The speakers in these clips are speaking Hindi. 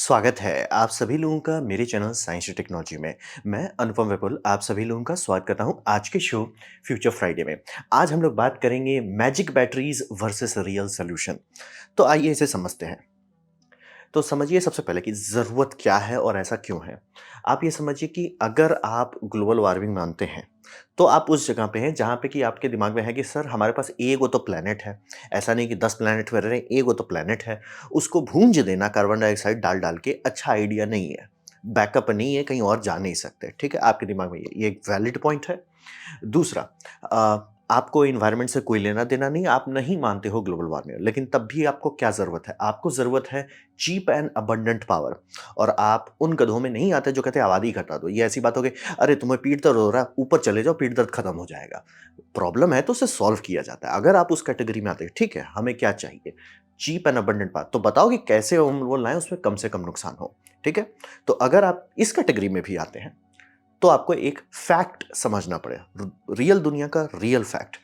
स्वागत है आप सभी लोगों का मेरे चैनल साइंस एंड टेक्नोलॉजी में। मैं अनुपम विपुल आप सभी लोगों का स्वागत करता हूं आज के शो फ्यूचर फ्राइडे में। आज हम लोग बात करेंगे magic batteries versus real solution. तो आइए इसे समझते हैं। तो समझिए सबसे पहले कि ज़रूरत क्या है और ऐसा क्यों है। आप ये समझिए कि अगर आप ग्लोबल वार्मिंग मानते हैं तो आप उस जगह पे हैं जहाँ पे कि आपके दिमाग में है कि सर हमारे पास एगो तो प्लेनेट है। ऐसा नहीं कि 10 प्लेनेट पे रह रहे हैं, एगो तो प्लेनेट है। उसको भूंज देना कार्बन डाइऑक्साइड डाल डाल के अच्छा आइडिया नहीं है। बैकअप नहीं है, कहीं और जा नहीं सकते। ठीक है, आपके दिमाग में ये एक वैलिड पॉइंट है। दूसरा, आपको एनवायरनमेंट से कोई लेना-देना नहीं, आप नहीं मानते हो ग्लोबल वार्मिंग, लेकिन तब भी आपको क्या ज़रूरत है? आपको ज़रूरत है चीप एंड अबंडेंट पावर। और आप उन गधों में नहीं आते जो कहते हैं आबादी घटा दो। ये ऐसी बात हो गई, अरे तुम्हें पीठ दर्द हो रहा है, ऊपर चले जाओ, पीठ दर्द खत्म हो जाएगा। प्रॉब्लम है तो उसे सॉल्व किया जाता है। अगर आप उस कैटेगरी में आते हैं, ठीक है, हमें क्या चाहिए? Cheap and abundant power. तो बताओ कि कैसे हम वो लाएँ उसमें कम से कम नुकसान हो, ठीक है? तो अगर आप इस कैटेगरी में भी आते हैं तो आपको एक फैक्ट समझना पड़ेगा। रियल दुनिया का रियल फैक्ट,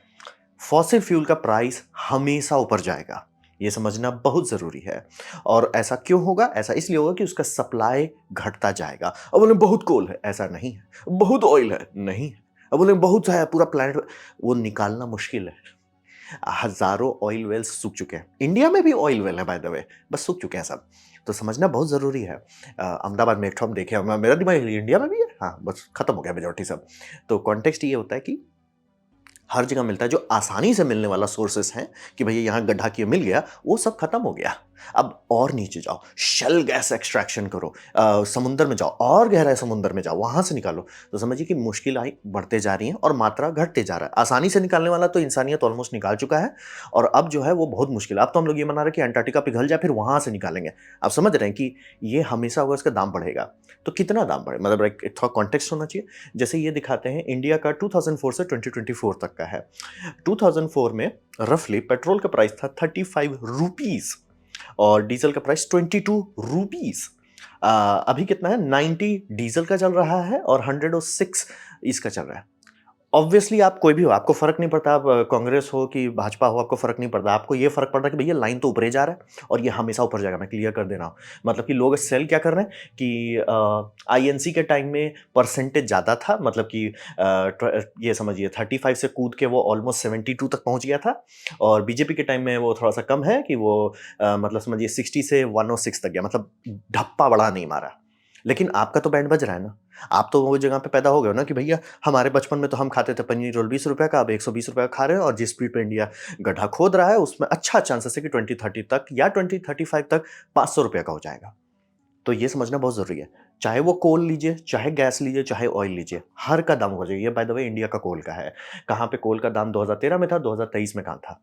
फॉसिल फ्यूल का प्राइस हमेशा ऊपर जाएगा। ये समझना बहुत जरूरी है। और ऐसा क्यों होगा? ऐसा इसलिए होगा कि उसका सप्लाई घटता जाएगा। अब बोले बहुत कोल है, ऐसा नहीं है। बहुत ऑयल है, नहीं है। अब बोले बहुत है, पूरा प्लैनेट, वो निकालना मुश्किल है। हज़ारों ऑयल वेल्स सूख चुके हैं। इंडिया में भी ऑयल वेल है बाय द वे, बस सूख चुके हैं सब। तो समझना बहुत ज़रूरी है। अहमदाबाद में एक ठो हम देखे, मेरा दिमाग इंडिया में भी है, हाँ, बस खत्म हो गया मेजॉरिटी सब। तो कॉन्टेक्स्ट ये होता है कि हर जगह मिलता है, जो आसानी से मिलने वाला सोर्सेस हैं कि भैया यहाँ गड्ढा किया मिल गया, वो सब खत्म हो गया। अब और नीचे जाओ, शेल गैस एक्सट्रैक्शन करो, समुंदर में जाओ, और गहराए समुंदर में जाओ, वहां से निकालो। तो समझिए कि मुश्किलें बढ़ते जा रही हैं और मात्रा घटते जा रहा है। आसानी से निकालने वाला तो इंसानियत ऑलमोस्ट निकाल चुका है, और अब जो है वो बहुत मुश्किल है। अब तो हम लोग ये मना रहे हैं कि अंटार्कटिका पिघल जाए फिर वहां से निकालेंगे। आप समझ रहे हैं कि ये हमेशा होगा, इसका दाम बढ़ेगा। तो कितना दाम बढ़े, मतलब एक थोड़ा कॉन्टेक्स्ट होना चाहिए। जैसे ये दिखाते हैं, इंडिया का 2004 से 2024 तक का है। 2004 में रफली पेट्रोल का प्राइस था 35 रुपीज और डीजल का प्राइस 22 रुपीज। अभी कितना है? 90 डीजल का चल रहा है और 106 इसका चल रहा है। ऑब्वियसली आप कोई भी हो, आपको फ़र्क नहीं पड़ता, आप कांग्रेस हो कि भाजपा हो, आपको फ़र्क नहीं पड़ता। आपको ये फ़र्क पड़ रहा है कि भैया लाइन तो ऊपर ही जा रहा है और ये हमेशा ऊपर जाएगा, मैं क्लियर कर दे रहा हूँ। मतलब कि लोग सेल क्या कर रहे हैं कि आईएनसी के टाइम में परसेंटेज ज़्यादा था, मतलब कि ये समझिए 35 से कूद के वो ऑलमोस्ट 72 तक पहुँच गया था, और बीजेपी के टाइम में वो थोड़ा-सा कम है कि वो मतलब समझिए 60 से 106 तक गया, मतलब ढप्पा बढ़ा नहीं मारा। लेकिन आपका तो बैंड बज रहा है ना। आप तो वो जगह पे पैदा हो गए हो ना कि भैया हमारे बचपन में तो हम खाते थे पनीर रोल ₹20 का, अब ₹120 का खा रहे हैं, और जिस स्पीड पे इंडिया गड्ढा खोद रहा है उसमें अच्छा चांसेस है कि 2030 तक या 2035 तक ₹500 का हो जाएगा। तो ये समझना बहुत ज़रूरी है। चाहे वो कोल लीजिए, चाहे गैस लीजिए, चाहे ऑयल लीजिए, हर का दाम हो जाएगा। ये बाय द वे इंडिया का कोल का है। कहाँ पे कोल का दाम 2013 में था, 2023 में कहाँ था?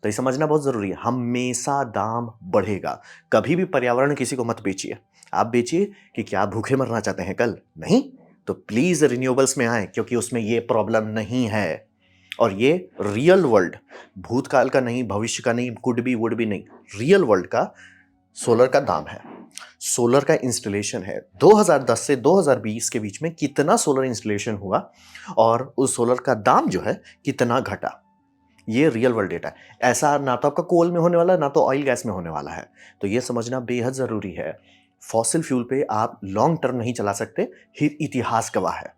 तो ये समझना बहुत ज़रूरी है, हमेशा दाम बढ़ेगा। कभी भी पर्यावरण किसी को मत बेचिए। आप बेचिए कि क्या आप भूखे मरना चाहते हैं कल? नहीं? तो प्लीज़ रिन्यूएबल्स में आएँ, क्योंकि उसमें ये प्रॉब्लम नहीं है। और ये रियल वर्ल्ड, भूतकाल का नहीं, भविष्य का नहीं, कुड बी, वुड बी नहीं, रियल वर्ल्ड का सोलर का दाम है। सोलर का इंस्टॉलेशन है। 2010 से 2020 के बीच में कितना सोलर इंस्टॉलेशन हुआ और उस सोलर का दाम जो है कितना घटा। ये रियल वर्ल्ड डेटा है। ऐसा ना तो आपका कोल में होने वाला है, ना तो ऑयल गैस में होने वाला है। तो ये समझना बेहद ज़रूरी है। फॉसिल फ्यूल पे आप लॉन्ग टर्म नहीं चला सकते, इतिहास गवाह है।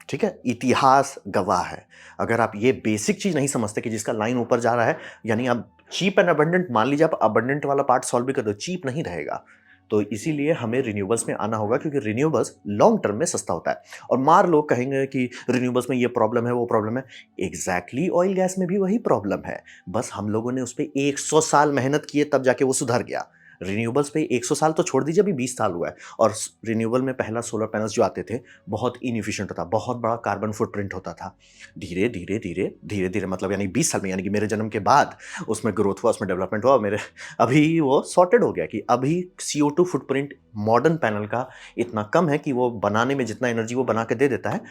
ठीक है? इतिहास गवाह है। अगर आप ये बेसिक चीज़ नहीं समझते कि जिसका लाइन ऊपर जा रहा है, यानी आप चीप एंड अबंडेंट, मान लीजिए आप अबंडेंट वाला पार्ट सॉल्व भी कर दो, चीप नहीं रहेगा। तो इसीलिए हमें रिन्यूएबल्स में आना होगा, क्योंकि रिन्यूएबल्स लॉन्ग टर्म में सस्ता होता है। और मार लोग कहेंगे कि रिन्यूएबल्स में ये प्रॉब्लम है, वो प्रॉब्लम है। एग्जैक्टली ऑयल गैस में भी वही प्रॉब्लम है। बस हम लोगों ने उस पे 100 साल मेहनत की है, तब जाके वो सुधर गया। रिन्यूएबल्स पे 100 साल तो छोड़ दीजिए, अभी 20 साल हुआ है। और रिन्यूएबल में पहला सोलर पैनल्स जो आते थे, बहुत इनएफिशिएंट होता, बहुत बड़ा कार्बन फुटप्रिंट होता था। धीरे धीरे धीरे धीरे धीरे, मतलब यानी 20 साल में, यानी कि मेरे जन्म के बाद उसमें ग्रोथ हुआ, उसमें डेवलपमेंट हुआ। मेरे अभी वो सॉर्टेड हो गया कि अभी CO2 फुटप्रिंट मॉडर्न पैनल का इतना कम है कि वो बनाने में जितना एनर्जी वो बना के दे देता है,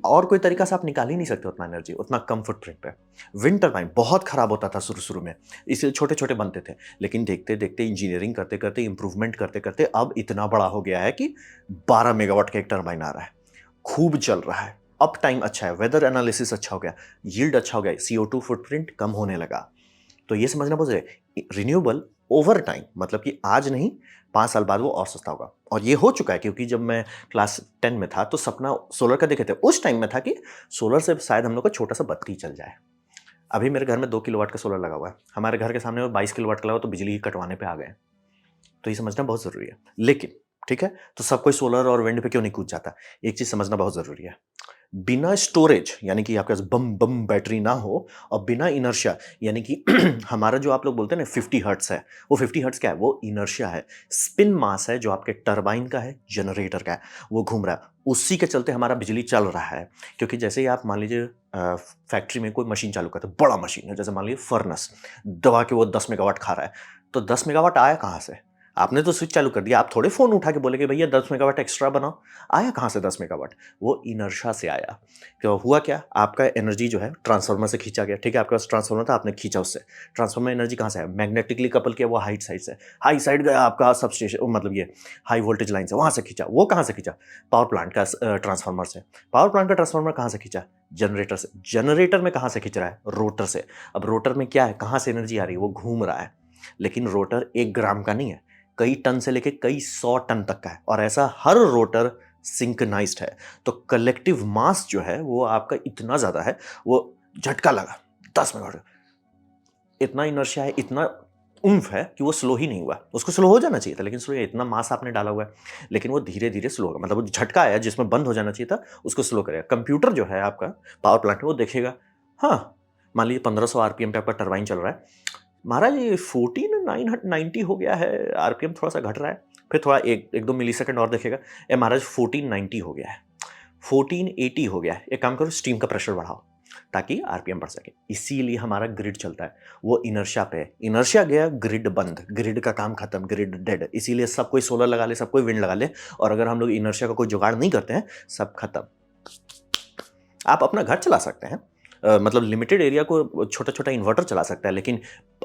और कोई तरीका से आप निकाल ही नहीं सकते उतना एनर्जी, उतना कम फुटप्रिंट पे। विंड टरबाइन बहुत खराब होता था शुरू शुरू में, इसलिए छोटे छोटे बनते थे। लेकिन देखते देखते, इंजीनियरिंग करते करते, इंप्रूवमेंट करते करते, अब इतना बड़ा हो गया है कि 12 मेगावाट का एक टरबाइन आ रहा है, खूब चल रहा है। अप टाइम अच्छा है, वेदर एनालिसिस अच्छा हो गया, यील्ड अच्छा हो गया, CO2 फुटप्रिंट कम होने लगा। तो ये समझना बहुत जरूरी है। रिन्यूएबल ओवर टाइम मतलब कि आज नहीं 5 साल बाद वो और सस्ता होगा। और ये हो चुका है क्योंकि जब मैं क्लास 10 में था तो सपना सोलर का देखे थे। उस टाइम में था कि सोलर से शायद हम लोग का छोटा-सा बत्ती चल जाए। अभी मेरे घर में 2 किलोवाट का सोलर लगा हुआ है। हमारे घर के सामने वो 22 किलोवाट का लगा हुआ, तो बिजली ही कटवाने पे आ गए हैं। तो ये समझना बहुत ज़रूरी है। लेकिन ठीक है, तो सब कोई सोलर और विंड पे क्यों नहीं कूद जाता? एक चीज़ समझना बहुत ज़रूरी है। बिना स्टोरेज यानी कि आपके पास बम बम बैटरी ना हो और बिना इनर्शिया यानी कि हमारा जो आप लोग बोलते हैं ना 50 हर्ट्ज है, वो 50 हर्ट्ज क्या है? वो इनर्शिया है, स्पिन मास है जो आपके टरबाइन का है, जनरेटर का है, वो घूम रहा है। उसी के चलते हमारा बिजली चल रहा है। क्योंकि जैसे ही आप मान लीजिए फैक्ट्री में कोई मशीन चालू करते हैं, बड़ा मशीन है, जैसे मान लीजिए फर्नेस दबा के वो 10 मेगावाट खा रहा है, तो 10 मेगावाट आया कहाँ से? आपने तो स्विच चालू कर दिया। आप थोड़े फोन उठा के बोले कि भैया 10 मेगावाट एक्स्ट्रा बनाओ। आया कहाँ से 10 मेगावाट? वो इनर्शिया से आया। तो हुआ क्या? आपका एनर्जी जो है ट्रांसफार्मर से खींचा गया। ठीक है, आपके पास ट्रांसफार्मर था, आपने खींचा उससे। ट्रांसफार्मर एनर्जी कहाँ से है? मैग्नेटिकली कपल किया, वो हाई साइड से। हाई साइड गया आपका सबस्टेशन, मतलब ये हाई वोल्टेज लाइन से, वहाँ से खींचा। वो कहाँ से खींचा? पावर प्लांट का ट्रांसफार्मर से। पावर प्लांट का ट्रांसफार्मर कहाँ से खींचा? जनरेटर से। जनरेटर में कहाँ से खींच रहा है? रोटर से। अब रोटर में क्या है? कहाँ से एनर्जी आ रही है? वो घूम रहा है। लेकिन रोटर 1 ग्राम का नहीं है, कई टन से लेके कई 100 टन तक का है, और ऐसा हर रोटर सिंक्रोनाइज्ड है। तो कलेक्टिव मास जो है वो आपका इतना ज्यादा है, वो झटका लगा 10 मेगावाट, इतना इनर्शिया है, इतना उम्फ है कि वो स्लो ही नहीं हुआ। उसको स्लो हो जाना चाहिए था, लेकिन स्लो, इतना मास आपने डाला हुआ है, लेकिन वो धीरे धीरे स्लो होगा। मतलब वो झटका आया जिसमें बंद हो जाना चाहिए था, उसको स्लो करेगा। कंप्यूटर जो है आपका पावर प्लांट में, वो देखेगा, हाँ मान लीजिए 1500 आरपीएम पे आपका टरबाइन चल रहा है, महाराज ये 14,990 हो गया है, आरपीएम थोड़ा सा घट रहा है। फिर थोड़ा एक दो मिली सेकंड और देखेगा, ए महाराज 1490 हो गया है, 1480 हो गया है, एक काम करो स्टीम का प्रेशर बढ़ाओ ताकि आरपीएम बढ़ सके। इसीलिए हमारा ग्रिड चलता है, वो इनर्शिया पे है। इनर्शिया गया, ग्रिड बंद, ग्रिड का काम खत्म, ग्रिड डेड। इसीलिए सब कोई सोलर लगा ले, सब कोई विंड लगा ले, और अगर हम लोग इनर्शिया का कोई जुगाड़ नहीं करते हैं, सब खत्म। आप अपना घर चला सकते हैं, मतलब लिमिटेड एरिया को छोटा छोटा इन्वर्टर चला सकता है, लेकिन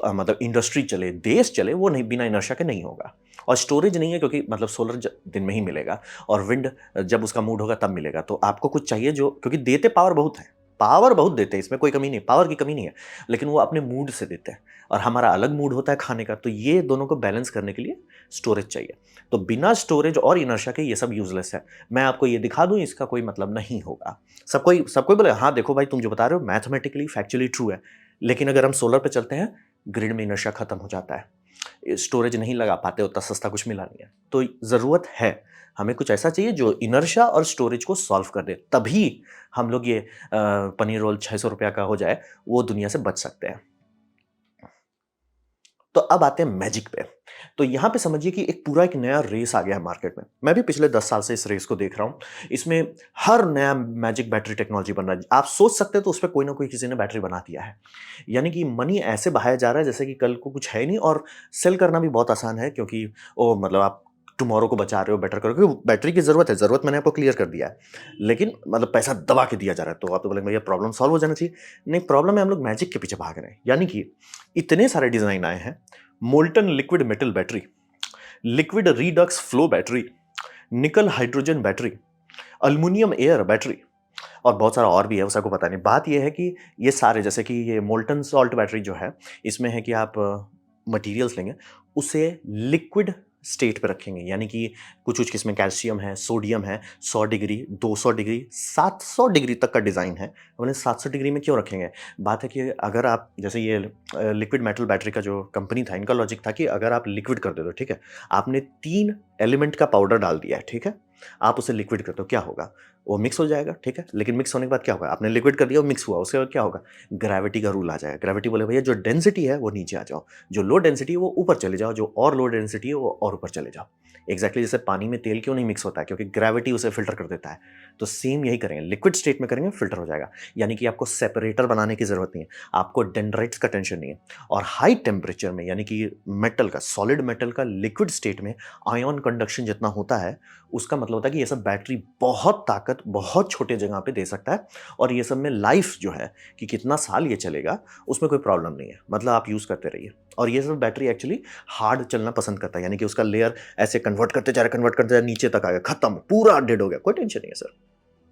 मतलब इंडस्ट्री चले, देश चले, वो नहीं, बिना इनर्शिया के नहीं होगा। और स्टोरेज नहीं है क्योंकि मतलब सोलर दिन में ही मिलेगा, और विंड जब उसका मूड होगा तब मिलेगा। तो आपको कुछ चाहिए जो, क्योंकि देते पावर बहुत है, पावर बहुत देते हैं, इसमें कोई कमी नहीं, पावर की कमी नहीं है, लेकिन वो अपने मूड से देते हैं, और हमारा अलग मूड होता है खाने का। तो ये दोनों को बैलेंस करने के लिए स्टोरेज चाहिए। तो बिना स्टोरेज और इनर्शिया के ये सब यूजलेस है। मैं आपको ये दिखा दूं, इसका कोई मतलब नहीं होगा। सब कोई बोले हाँ देखो भाई, तुम जो बता रहे हो मैथमेटिकली फैक्चुअली ट्रू है, लेकिन अगर हम सोलर पे चलते हैं, ग्रिड में इनर्शिया खत्म हो जाता है, स्टोरेज नहीं लगा पाते, उतना सस्ता कुछ मिला नहीं है। तो ज़रूरत है, हमें कुछ ऐसा चाहिए जो इनर्शिया और स्टोरेज को सॉल्व कर दे, तभी हम लोग ये पनीर रोल 600 रुपया का हो जाए, वो दुनिया से बच सकते हैं। तो अब आते हैं मैजिक पे। तो यहाँ पे समझिए कि एक नया रेस आ गया है मार्केट में। मैं भी पिछले 10 साल से इस रेस को देख रहा हूँ। इसमें हर नया मैजिक बैटरी टेक्नोलॉजी बन रहा है। आप सोच सकते हैं तो उस पे कोई ना कोई किसी ने बैटरी बना दिया है। यानी कि मनी ऐसे बहाया जा रहा है जैसे कि कल को कुछ है ही नहीं, और सेल करना भी बहुत आसान है, क्योंकि ओ मतलब आप टुमारो को बचा रहे हो, बेटर करो, क्योंकि बैटरी की ज़रूरत है, ज़रूरत मैंने आपको क्लियर कर दिया है। लेकिन मतलब पैसा दबा के दिया जा रहा है, तो आप तो बोलेंगे भैया प्रॉब्लम सॉल्व हो जाना चाहिए। नहीं, प्रॉब्लम है हम लोग मैजिक के पीछे भाग रहे हैं। यानी कि इतने सारे डिज़ाइन आए हैं, molten liquid metal battery, liquid redox flow battery, nickel hydrogen battery, aluminium air battery, और बहुत सारा और भी है, वो सबको पता नहीं। बात ये है कि ये सारे, जैसे कि ये मोल्टन सॉल्ट बैटरी जो है, इसमें है कि आप मटेरियल्स लेंगे, उसे लिक्विड स्टेट पे रखेंगे, यानी कि कुछ कुछ किस्में कैल्शियम है, सोडियम है, 100 डिग्री, 200 डिग्री, 700 डिग्री तक का डिज़ाइन है। हमने 700 डिग्री में क्यों रखेंगे? बात है कि अगर आप, जैसे ये लिक्विड मेटल बैटरी का जो कंपनी था, इनका लॉजिक था कि अगर आप लिक्विड कर दे दो, ठीक है, आपने 3 एलिमेंट का पाउडर डाल दिया है, ठीक है, आप उसे लिक्विड कर दो, क्या होगा? वो मिक्स हो जाएगा, ठीक है, लेकिन मिक्स होने के बाद क्या होगा? आपने लिक्विड कर दिया, वो मिक्स हुआ, उसके बाद क्या होगा? ग्रेविटी का रूल आ जाएगा। ग्रेविटी बोले भैया जो डेंसिटी है वो नीचे आ जाओ, जो लो डेंसिटी है वो ऊपर चले जाओ, जो और लो डेंसिटी है वो और ऊपर चले जाओ। एग्जैक्टली जैसे पानी में तेल क्यों नहीं मिक्स होता है? क्योंकि ग्रेविटी उसे फिल्टर कर देता है। तो सेम यही करेंगे, लिक्विड स्टेट में करेंगे, फिल्टर हो जाएगा। यानी कि आपको सेपरेटर बनाने की जरूरत नहीं है, आपको डेंड्राइट्स का टेंशन नहीं है। और हाई टेम्परेचर में, यानी कि मेटल का, सॉलिड मेटल का लिक्विड स्टेट में आयन कंडक्शन जितना होता है, उसका मतलब होता है कि ये सब बैटरी बहुत ताकत बहुत छोटे जगह पे दे सकता है। और ये सब में लाइफ जो है कि कितना साल ये चलेगा, उसमें कोई प्रॉब्लम नहीं है। मतलब आप यूज़ करते रहिए। और ये सब बैटरी एक्चुअली हार्ड चलना पसंद करता है, यानी कि उसका लेयर ऐसे कन्वर्ट करते जा रहा है, नीचे तक आ गया, खत्म, पूरा डेड हो गया, कोई टेंशन नहीं है सर।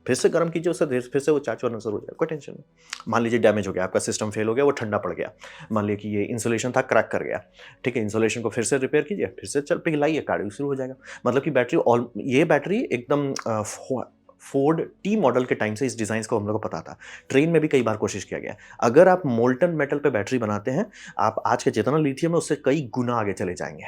फिर से गर्म कीजिए उसे, फिर से वो चार्ज होना शुरू हो जाएगा, कोई टेंशन नहीं। मान लीजिए डैमेज हो गया, आपका सिस्टम फेल हो गया, वो ठंडा पड़ गया, मान लीजिए कि ये इंसुलेशन था क्रैक कर गया, ठीक है, इंसुलेशन को फिर से रिपेयर कीजिए, फिर से चल पिघलाइए, कार्डिंग शुरू हो जाएगा। मतलब कि बैटरी ऑल ये बैटरी एकदम फोर्ड टी मॉडल के टाइम से इस डिज़ाइन को हम लोग को पता था। ट्रेन में भी कई बार कोशिश किया गया है। अगर आप मोल्टन मेटल पे बैटरी बनाते हैं, आप आज के जितना लिथियम है उससे कई गुना आगे चले जाएंगे।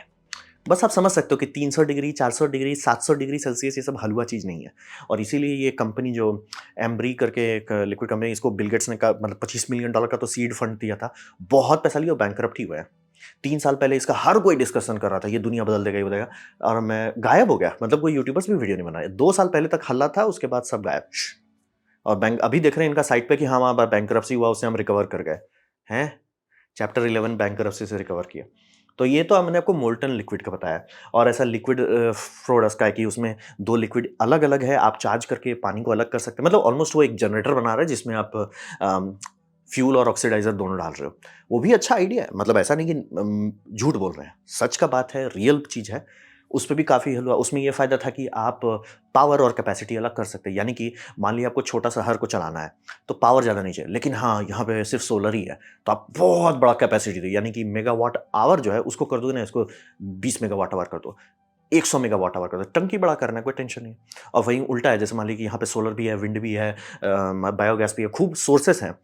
बस आप समझ सकते हो कि 300 डिग्री, 400 डिग्री, 700 डिग्री सेल्सियस ये सब हलवा चीज़ नहीं है। और इसीलिए ये कंपनी जो एम्ब्री करके एक लिक्विड कंपनी, इसको बिल गेट्स ने कहा, मतलब $25 मिलियन का तो सीड फंड दिया था। बहुत पैसा लिया और बैंकरप्ट ही हुआ है। 3 साल पहले इसका हर कोई डिस्कशन कर रहा था, ये दुनिया बदल देगा, ये बदलेगा, और मैं गायब हो गया। मतलब कोई यूट्यूबर्स भी वीडियो नहीं बना रहे। 2 साल पहले तक हल्ला था, उसके बाद सब गायब। और बैंक अभी देख रहे हैं इनका साइट पे कि हाँ, वहाँ बैंकरप्सी हुआ, उससे हम रिकवर कर गए। हैं? चैप्टर 11 बैंकरप्सी से रिकवर किया। तो ये तो मैंने आपको मोल्टन लिक्विड का बताया। और ऐसा लिक्विड फ्रोडस का है कि उसमें 2 लिक्विड अलग-अलग है, आप चार्ज करके पानी को अलग कर सकते हैं। मतलब ऑलमोस्ट वो एक जनरेटर बना रहा है जिसमें आप फ्यूल और ऑक्सीडाइज़र दोनों डाल रहे हो। वो भी अच्छा आइडिया है, मतलब ऐसा नहीं कि झूठ बोल रहे हैं। सच का बात है, रियल चीज़ है। उसपे भी काफ़ी हलवा, उसमें ये फ़ायदा था कि आप पावर और कैपेसिटी अलग कर सकते हैं। यानी कि मान लीजिए आपको छोटा शहर को चलाना है, तो पावर ज़्यादा नहीं चाहिए। लेकिन हाँ, यहाँ पे सिर्फ सोलर ही है, तो आप बहुत बड़ा कैपेसिटी दो, यानी कि मेगावाट आवर जो है उसको कर दो ना, इसको 20 मेगावाट आवर कर दो, 100 मेगावाट आवर कर दो, टंकी बड़ा करना है, कोई टेंशन नहीं। और वहीं उल्टा है, जैसे मान लीजिए कि यहाँ पे सोलर भी है, विंड भी है, बायोगैस भी है, खूब सोर्सेस हैं,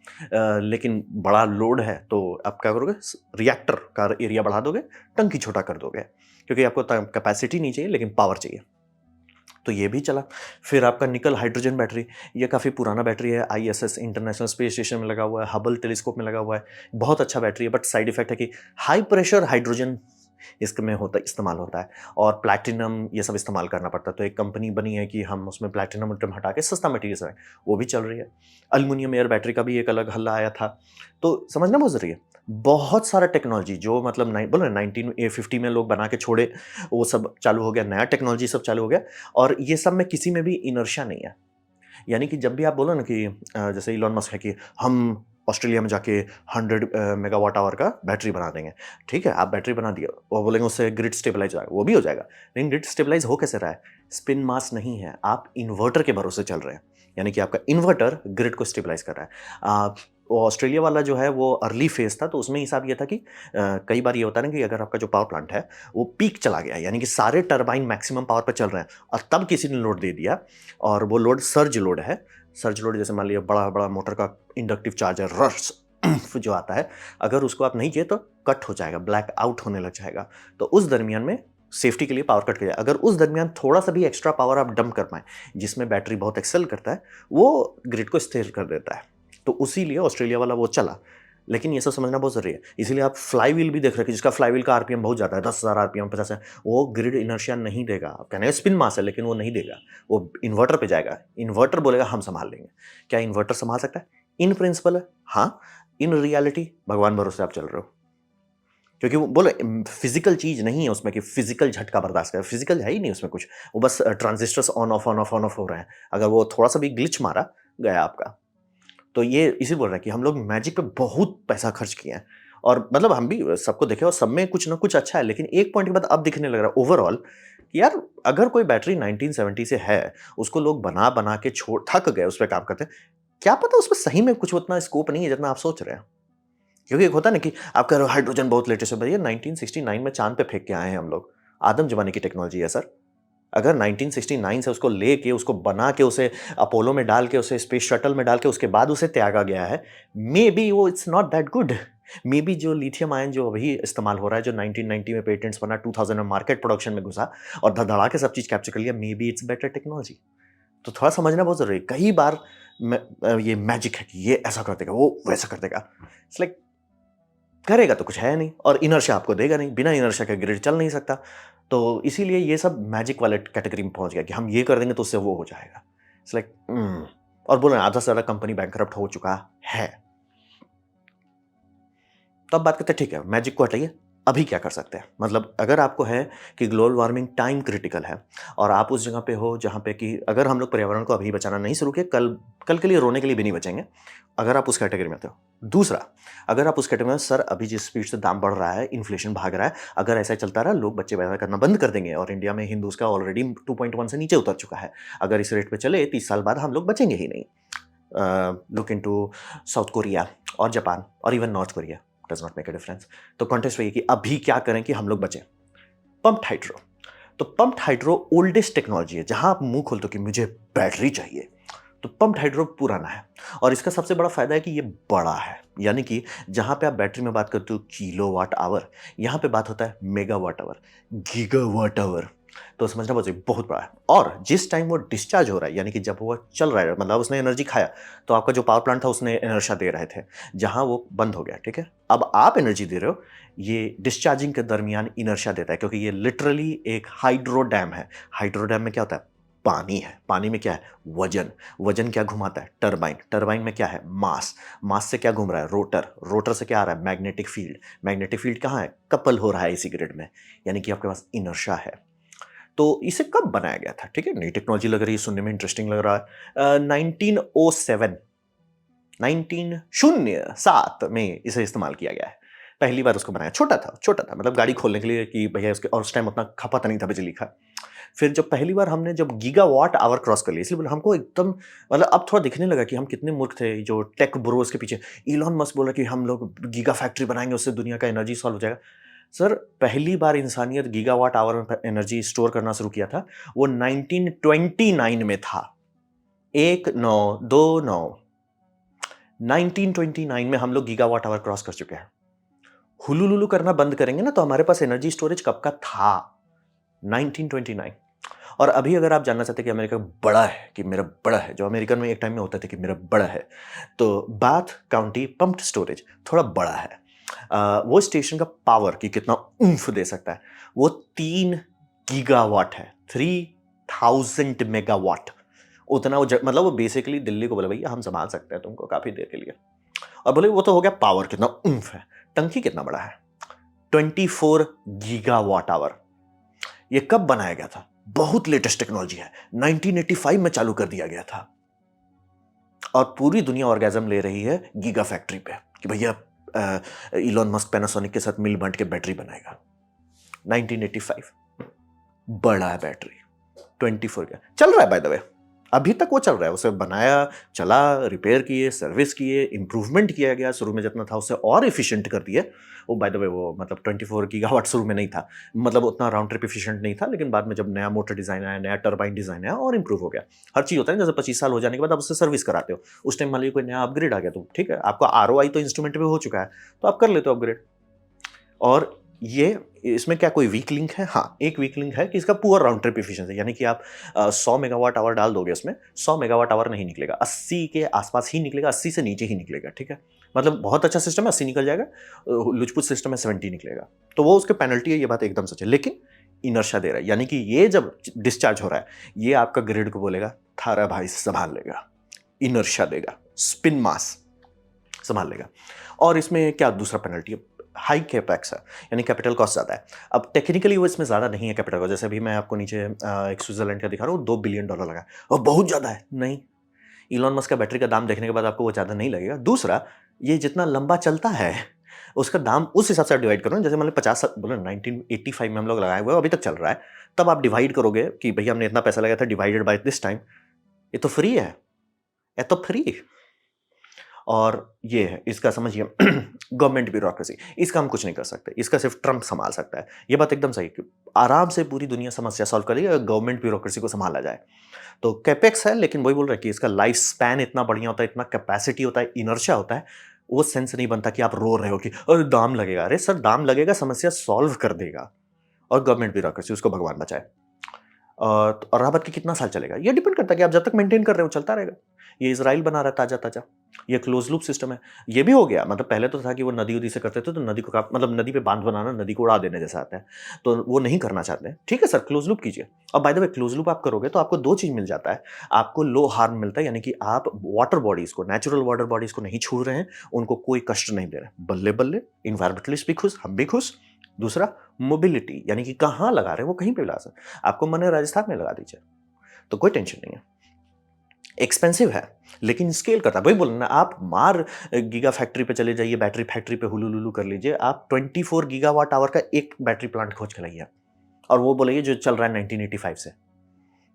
लेकिन बड़ा लोड है, तो आप क्या करोगे, रिएक्टर का एरिया बढ़ा दोगे, टंकी छोटा कर दोगे, क्योंकि आपको कैपेसिटी नहीं चाहिए लेकिन पावर चाहिए। तो ये भी चला। फिर आपका निकल हाइड्रोजन बैटरी, ये काफ़ी पुराना बैटरी है, आईएसएस इंटरनेशनल स्पेस स्टेशन में लगा हुआ है, हबल टेलीस्कोप में लगा हुआ है, बहुत अच्छा बैटरी है। बट साइड इफेक्ट है कि हाई प्रेशर हाइड्रोजन इसमें इस्तेमाल होता है, और प्लैटिनम ये सब इस्तेमाल करना पड़ता है। तो एक कंपनी बनी है कि हम उसमें प्लैटिनम उल्टम हटा के सस्ता मटेरियल है, वो भी चल रही है। एल्युमिनियम एयर बैटरी का भी एक अलग हल्ला आया था। तो समझना बहुत ज़रूरी है। बहुत सारा टेक्नोलॉजी जो मतलब बोलो 1950 में लोग बना के छोड़े, वो सब चालू हो गया, नया टेक्नोलॉजी सब चालू हो गया। और ये सब में किसी में भी इनर्शिया नहीं है। यानी कि जब भी आप बोलो ना कि जैसे इलॉन मस्क है कि हम ऑस्ट्रेलिया में जाके 100 मेगावाट आवर का बैटरी बना देंगे। ठीक है, आप बैटरी बना दिए, वो बोलेंगे उससे ग्रिड स्टेबलाइज हो जाएगा, वो भी हो जाएगा। लेकिन ग्रिड स्टेबलाइज हो कैसे रहा है? स्पिन मास नहीं है, आप इन्वर्टर के भरोसे चल रहे हैं। यानी कि आपका इन्वर्टर ग्रिड को स्टेबलाइज कर रहा है। वो ऑस्ट्रेलिया वाला जो है वो अर्ली फेज था, तो उसमें हिसाब ये था कि कई बार ये होता है ना कि अगर आपका जो पावर प्लांट है वो पीक चला गया, यानी कि सारे टरबाइन मैक्सिमम पावर पर चल रहे हैं, और तब किसी ने लोड दे दिया, और वो लोड सर्ज लोड है। सर्ज लोड जैसे मान लिया बड़ा बड़ा मोटर का इंडक्टिव चार्जर रश जो आता है, अगर उसको आप नहीं किए तो कट हो जाएगा, ब्लैक आउट होने लग जाएगा। तो उस दरमियान में सेफ्टी के लिए पावर कट किया जाए। अगर उस दरमियान थोड़ा सा भी एक्स्ट्रा पावर आप डंप कर पाएँ, जिसमें बैटरी बहुत एक्सेल करता है, वो ग्रिड को स्थिर कर देता है। तो उसी लिए ऑस्ट्रेलिया वाला वो चला। लेकिन ये सब समझना बहुत ज़रूरी है। इसीलिए आप फ्लाई व्हील भी देख रहे हैं कि जिसका फ्लाई व्हील का आरपीएम बहुत ज़्यादा है, 10,000 आरपीएम, 50 है, वो ग्रिड इनर्शिया नहीं देगा। आप कहने हैं स्पिन मास है, लेकिन वो नहीं देगा। वो इन्वर्टर पे जाएगा। इन्वर्टर बोलेगा हम संभाल लेंगे। क्या इन्वर्टर संभाल सकता है? इन प्रिंसिपल है, हाँ। इन रियलिटी भगवान भरोसे आप चल रहे हो। क्योंकि वो बोले फिजिकल चीज़ नहीं है उसमें कि फिजिकल झटका बर्दाश्त करे, फिजिकल है ही नहीं उसमें कुछ। वो बस transistors on off, on off, on off हो रहे हैं। अगर वो थोड़ा सा भी ग्लिच मारा, गया आपका। तो ये इसी बोल रहे हैं कि हम लोग मैजिक पे बहुत पैसा खर्च किए हैं, और मतलब हम भी सबको देखे और सब में कुछ ना कुछ अच्छा है। लेकिन एक पॉइंट के बाद अब दिखने लग रहा है ओवरऑल कि यार, अगर कोई बैटरी 1970 से है, उसको लोग बना बना के छोड़ थक गए, उस पर काम करते हैं, क्या पता उसमें सही में कुछ उतना स्कोप नहीं है जितना आप सोच रहे हैं। क्योंकि एक होता है ना कि आप कह रहे हो हाइड्रोजन बहुत लेटेस्ट है, भैया 1969 में चांद पे फेंक के आए हैं हम लोग। आदम जमाने की टेक्नोलॉजी है सर। अगर 1969 से उसको लेके, उसको बना के, उसे अपोलो में डाल के, उसे स्पेस शटल में डाल के, उसके बाद उसे त्यागा गया है, मे बी वो it's not that good. May be जो लिथियम आयन जो अभी इस्तेमाल हो रहा है, जो 1990 में पेटेंट्स बना, 2000 में मार्केट प्रोडक्शन में घुसा और धड़ाके के सब चीज़ कैप्चर कर लिया, may be it's better technology. तो थोड़ा समझना बहुत ज़रूरी है। कई बार ये मैजिक है कि ये ऐसा कर देगा, वो वैसा कर देगा। इट्स लाइक करेगा तो कुछ है नहीं, और इनर्शिया आपको देगा नहीं, बिना इनर्शिया के ग्रिड चल नहीं सकता। तो इसीलिए ये सब मैजिक वाले कैटेगरी में पहुंच गया कि हम ये कर देंगे तो उससे वो हो जाएगा। इट्स लाइक और बोल रहे हैं आधा से ज़्यादा कंपनी बैंकरप्ट हो चुका है। तो अब बात करते हैं, ठीक है मैजिक को हटाइए, अभी क्या कर सकते हैं? मतलब अगर आपको है कि ग्लोबल वार्मिंग टाइम क्रिटिकल है और आप उस जगह पे हो जहाँ पे कि अगर हम लोग पर्यावरण को अभी बचाना नहीं शुरू किए, कल कल के लिए रोने के लिए भी नहीं बचेंगे, अगर आप उस कैटेगरी में आते हो। दूसरा, अगर आप उस कैटेगरी में सर अभी जिस स्पीड से दाम बढ़ रहा है, इन्फ्लेशन भाग रहा है, अगर ऐसा ही चलता रहा लोग बच्चे पैदा करना बंद कर देंगे और इंडिया में हिंदूज़ का ऑलरेडी 2.1 से नीचे उतर चुका है। अगर इस रेट पे चले 30 साल बाद हम लोग बचेंगे ही नहीं। लुक इनटू साउथ कोरिया और जापान और even north Korea, does not make a difference. तो कॉन्टेक्स्ट वही है कि अभी क्या करें कि हम लोग बचें? Pumped hydro. तो पम्प्ड हाइड्रो ओल्डेस्ट टेक्नोलॉजी है, जहां आप मुंह खोलते हो कि मुझे बैटरी चाहिए, तो पम्प्ड हाइड्रो पुराना है और इसका सबसे बड़ा फायदा है कि ये बड़ा है। यानी कि जहां पे आप बैटरी में बात करते हो किलोवाट आवर, यहां पे बात होता है मेगावाट आवर, गीगावाट आवर। तो समझना बहुत बहुत बड़ा है और जिस टाइम वो डिस्चार्ज हो रहा है, यानी कि जब वो चल रहा है, मतलब उसने एनर्जी खाया, तो आपका जो पावर प्लांट था उसने एनर्जी दे रहे थे, जहां वो बंद हो गया, ठीक है। अब आप एनर्जी दे रहे हो, ये डिस्चार्जिंग के दरमियान इनर्शिया देता है, क्योंकि ये लिटरली एक हाइड्रो डैम है। हाइड्रो डैम में क्या होता है? पानी है। पानी में क्या है? वजन। वजन क्या घुमाता है? टरबाइन। टरबाइन में क्या है? मास। मास से क्या घूम रहा है? रोटर। रोटर से क्या आ रहा है? Magnetic field. मैग्नेटिक फील्ड कहाँ है? कपल हो रहा है इसी ग्रिड में, यानी कि आपके पास इनर्शिया है। तो इसे कब बनाया गया था? ठीक है, नई टेक्नोलॉजी लग रही है, सुनने में इंटरेस्टिंग लग रहा है। 1907 1907 में इसे इस्तेमाल किया गया है। पहली बार उसको बनाया, छोटा था, मतलब गाड़ी खोलने के लिए कि भैया उसके, और उस टाइम उतना खपत नहीं था बिजली का। फिर जब पहली बार हमने जब गीगावाट आवर क्रॉस कर लिया, इसलिए बोला हमको एकदम, मतलब अब थोड़ा दिखने लगा कि हम कितने मूर्ख थे जो टेक ब्रोस के पीछे। इलॉन मस्क बोला कि हम लोग गीगा फैक्ट्री बनाएंगे, उससे दुनिया का एनर्जी सॉल्व हो जाएगा। सर पहली बार इंसानियत गीगावाट आवर में एनर्जी स्टोर करना शुरू किया था, वो 1929 में था। 1929 1929 में हम लोग गीगावाट आवर क्रॉस कर चुके हैं। हुलुलुलु करना बंद करेंगे ना तो हमारे पास एनर्जी स्टोरेज कब का था? 1929। और अभी अगर आप जानना चाहते हैं कि अमेरिका बड़ा है कि मेरा बड़ा है, जो अमेरिकन में एक टाइम में होता था कि मेरा बड़ा है, तो बाथ काउंटी पंप्ड स्टोरेज थोड़ा बड़ा है। वो स्टेशन का पावर कि कितना ऊंफ दे सकता है, वो 3 गीगावाट है, 3000 मेगावाट। उतना वो मतलब वो बेसिकली दिल्ली को बोले भैया हम संभाल सकते हैं तुमको काफी देर के लिए। और बोले वो तो हो गया पावर, कितना ऊंफ है। टंकी कितना बड़ा है? 24 गीगावाट आवर। ये कब बनाया गया था? बहुत लेटेस्ट टेक्नोलॉजी है, 1985 में चालू कर दिया गया था। और पूरी दुनिया ऑर्गेजम ले रही है गीगा फैक्ट्री पे कि भैया इलॉन मस्क पैनासोनिक के साथ मिल बांट के बैटरी बनाएगा। 1985 बड़ा है बैटरी। 24 का चल रहा है बाय द वे, अभी तक वो चल रहा है। उसे बनाया, चला, रिपेयर किए, सर्विस किए, इंप्रूवमेंट किया गया, शुरू में जितना था उससे और एफिशिएंट कर दिए। वो बाय द वे वो मतलब 24 गीगावाट शुरू में नहीं था, मतलब उतना राउंड ट्रिप एफिशिएंट नहीं था, लेकिन बाद में जब नया मोटर डिजाइन आया, नया टरबाइन डिजाइन आया और इंप्रूव हो गया। हर चीज होता है, जैसे 25 साल हो जाने के बाद आप उससे सर्विस कराते हो, उस टाइम मान लीजिए कोई नया अपग्रेड आ गया तो ठीक है, आपका आरओआई तो इंस्ट्रूमेंट पे हो चुका है, तो आप कर लेते हो अपग्रेड। और ये इसमें क्या कोई वीक लिंक है? हाँ, एक वीक लिंक है कि इसका पुअर राउंड ट्रिप एफिशिएंसी, यानी कि आप 100 मेगावाट आवर डाल दोगे उसमें, 100 मेगावाट आवर नहीं निकलेगा, 80 के आसपास ही निकलेगा, 80 से नीचे ही निकलेगा, ठीक है। मतलब बहुत अच्छा सिस्टम है, 80 निकल जाएगा, लुचपुच सिस्टम है 70 निकलेगा, तो वो उसके पेनल्टी है, ये बात एकदम सच है। लेकिन इनर्शिया दे रहा है, यानी कि ये जब डिस्चार्ज हो रहा है, ये आपका ग्रिड को बोलेगा थारा भाई संभाल लेगा, इनर्शिया देगा, स्पिन मास संभाल लेगा। और इसमें क्या दूसरा पेनल्टी है? हाई कैपेक्स है, यानी कैपिटल कॉस्ट ज़्यादा है। अब टेक्निकली वो इसमें ज़्यादा नहीं है कैपिटल कॉस्ट, जैसे अभी मैं आपको नीचे एक स्विट्जरलैंड का दिखा रहा हूँ, $2 बिलियन लगा है और बहुत ज़्यादा है। नहीं, इलॉन मस्क का बैटरी का दाम देखने के बाद आपको वो ज़्यादा नहीं लगेगा। दूसरा, ये जितना लंबा चलता है उसका दाम उस हिसाब से आप डिवाइड करो ना, जैसे मान लो 50 बोलो 1985 में हम लोग लगाए हुए, अभी तक चल रहा है, तब आप डिवाइड करोगे कि भैया हमने इतना पैसा लगाया था डिवाइडेड बाय दिस टाइम, ये तो फ्री है, ये तो फ्री। और ये है इसका समझिए गवर्नमेंट ब्यूरोक्रेसी, इसका हम कुछ नहीं कर सकते, इसका सिर्फ ट्रम्प संभाल सकता है। ये बात एकदम सही कि आराम से पूरी दुनिया समस्या सॉल्व करेगी अगर गवर्नमेंट ब्यूरोक्रेसी को संभाला जाए। तो कैपेक्स है, लेकिन वही बोल रहे हैं कि इसका लाइफ स्पैन इतना बढ़िया होता है, इतना कैपेसिटी होता है, इनर्शिया होता है, वो सेंस नहीं बनता कि आप रो रहे हो कि अरे दाम लगेगा। अरे सर दाम लगेगा, समस्या सॉल्व कर देगा। और गवर्नमेंट ब्यूरोक्रेसी, उसको भगवान बचाए। और रहा बात कि कितना साल चलेगा, ये डिपेंड करता है कि आप जब तक मेंटेन कर रहे हो चलता रहेगा। ये इसराइल बना रहा है ताजा ताजा, ये क्लोज लूप सिस्टम है। ये भी हो गया, मतलब पहले तो था कि वो नदी-वदी से करते थे, तो नदी को मतलब नदी पे बाँध बनाना, नदी को उड़ा देने जैसा आता है। तो वो नहीं करना चाहते हैं। ठीक है सर, क्लोज लूप कीजिए। और by the way close loop आप करोगे तो आपको 2 चीज़ मिल जाता है। आपको लो हार्म मिलता है, यानी कि आप वाटर बॉडीज़ को, नेचुरल वाटर बॉडीज़ को नहीं छू रहे हैं, उनको कोई कष्ट नहीं दे रहे हैं। बल्ले-बल्ले, एनवायरमेंटलिस्ट भी खुश, हम भी खुश। दूसरा मोबिलिटी, यानी कि कहाँ लगा रहे हैं, वो कहीं पे भी लगा सकते हैं। आपको मन है राजस्थान में लगा दीजिए, तो कोई टेंशन नहीं है। एक्सपेंसिव है, लेकिन स्केल करता है। वही बोला ना, आप मार गीगा फैक्ट्री पे चले जाइए, बैटरी फैक्ट्री पे हुलू-लुलू कर लीजिए। आप 24 गीगावाट आवर का एक बैटरी प्लांट खोज के लाइए और वो बोलिए जो चल रहा है 1985 से।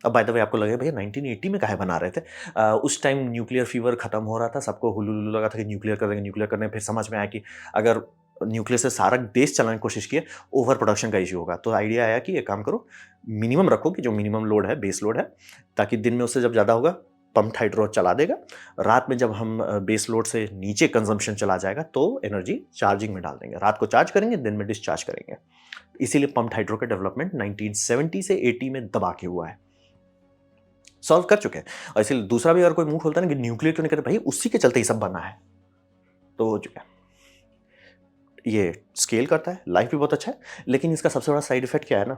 अब बाय द वे आपको लगेगा भैया 1980 में काहे बना रहे थे? उस टाइम न्यूक्लियर फीवर खत्म हो रहा था, सबको हुलू-लुलू लगा था कि न्यूक्लियर कर देंगे, न्यूक्लियर कर देंगे। फिर समझ में आया कि अगर न्यूक्लियर से सारा देश चलाने की कोशिश किए, ओवर प्रोडक्शन का इश्यू होगा। तो आइडिया आया कि एक काम करो, मिनिमम रखो कि जो मिनिमम लोड है, बेस लोड है, ताकि दिन में उससे जब ज़्यादा होगा, पम्प्ड हाइड्रो चला देगा। रात में जब हम बेस लोड से नीचे कंजम्पशन चला जाएगा, तो एनर्जी चार्जिंग में डाल देंगे। रात को चार्ज करेंगे, दिन में डिस्चार्ज करेंगे। इसीलिए पम्प्ड हाइड्रो का डेवलपमेंट 1970 से 80 में दबा के हुआ है। सॉल्व कर चुके हैं। और इसीलिए दूसरा भी अगर कोई मुंह खोलता है ना कि न्यूक्लियर क्यों नहीं करते, भाई उसी के चलते ही सब बना है, तो हो चुका है। ये स्केल करता है, लाइफ भी बहुत अच्छा है, लेकिन इसका सबसे बड़ा साइड इफेक्ट क्या है ना,